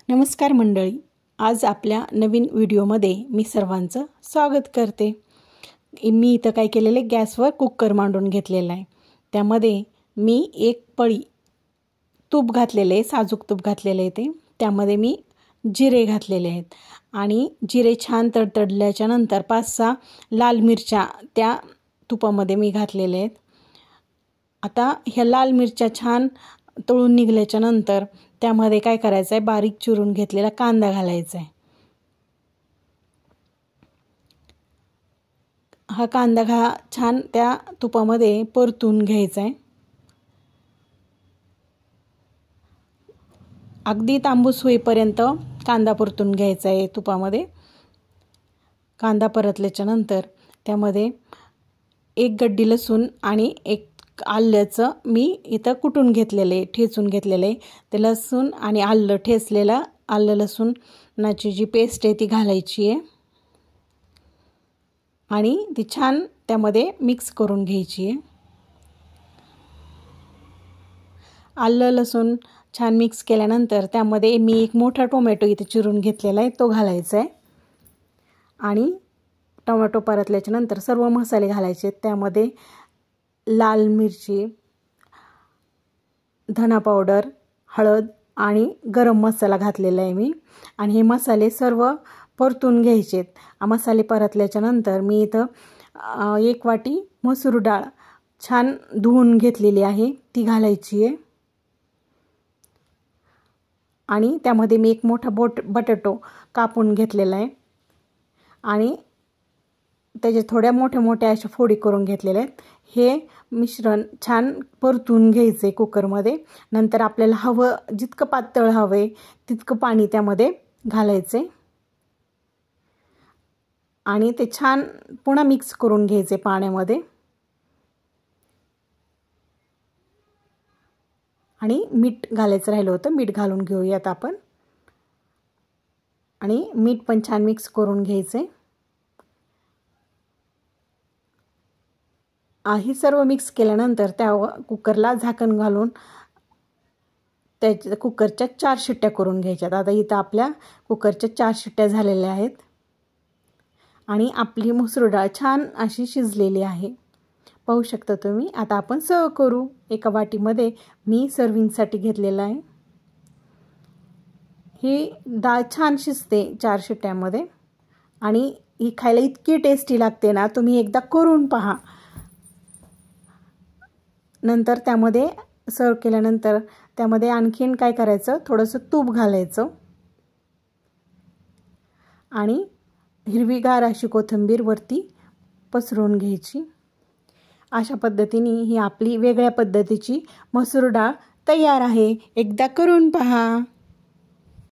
नमस्कार मंडळी, आज आपल्या नवीन व्हिडिओमध्ये मी सर्वांचं स्वागत करते। मी इथं काय केलेले, गॅसवर कुकर मांडून घेतलेला आहे। त्यामध्ये मी एक पळी तूप घातलेले, साजूक तूप घातलेले आहे। त्यामध्ये मी जिरे घातलेले आहेत आणि जिरे छान तडतडल्याच्या नंतर 5-6 लाल मिरच्या त्या तुपामध्ये मी घातलेले आहेत। आता ह्या लाल मिरच्या छान तळून निघल्याच्या नंतर त्यामध्ये काय करायचं आहे, बारीक चिरून घेतलेला कांदा घालायचा आहे। हा कांदा छान त्या तुपामध्ये परतून घ्यायचा आहे। अगदी तांबूस होईपर्यंत कांदा परतून घ्यायचा आहे तुपामध्ये। कांदा परतल्याच्या नंतर त्यामध्ये एक गड्डी लसूण आणि एक आल्याचं मी इथं कुटून घेतलेले, ठेचून घेतलेले। ते लसूण आणि आलं ठेचलेलं आलं लसूणाची जी पेस्ट आहे ती घालायची आहे आणि ती छान त्यामध्ये मिक्स करून घ्यायची आहे। आलं लसूण छान मिक्स केल्यानंतर त्यामध्ये मी एक मोठा टोमॅटो इथे चिरून घेतलेला आहे, तो घालायचा आहे आणि टोमॅटो परतल्याच्या नंतर सर्व मसाले घालायचे। त्यामध्ये लाल मिरची, धना पावडर, हळद आणि गरम मसाला घातलेला आहे मी आणि हे मसाले सर्व परतून घ्यायचे। मसाले परतल्याच्या नंतर मी इथं 1 वाटी मसूर डाळ छान धुवून घेतलेली आहे, ती घालायची आहे आणि त्यामध्ये मी एक मोठा बटाटो कापून घेतलेला आहे आणि त्याचे थोड्या मोठ्या अशा फोडी करून घेतलेल्या आहेत। हे मिश्रण छान परतून घ्यायचे कुकरमध्ये। नंतर आपल्याला हवं जितकं पातळ हवे तितकं पाणी त्यामध्ये घालायचे आणि ते छान पुन्हा मिक्स करून घ्यायचे पाण्यामध्ये आणि मीठ घालायचं राहिलं होतं, मीठ घालून घेऊयात आपण आणि मीठ पण छान मिक्स करून घ्यायचे। हे सर्व मिक्स केल्यानंतर त्या कुकरला झाकण घालून त्या कुकरच्या 4 शिट्ट्या करून घ्यायच्यात। आता इथं आपल्या कुकरच्या 4 शिट्ट्या झालेल्या आहेत आणि आपली मसूर डाळ छान अशी शिजलेली आहे, पाहू शकता तुम्ही। आता आपण सर्व करू। एका वाटीमध्ये मी सर्विंगसाठी घेतलेला आहे। ही डाळ छान शिजते 4 शिट्ट्यामध्ये आणि ही खायला इतकी टेस्टी लागते ना, तुम्ही एकदा करून पहा। नंतर त्यामध्ये सर्व केल्यानंतर त्यामध्ये आणखीन काय करायचं, थोडंसं तूप घालायचं आणि हिरवीगार अशी कोथिंबीर वरती पसरवून घ्यायची। अशा पद्धतीने ही आपली वेगळ्या पद्धतीची मसूर डाळ तयार आहे, एकदा करून पहा।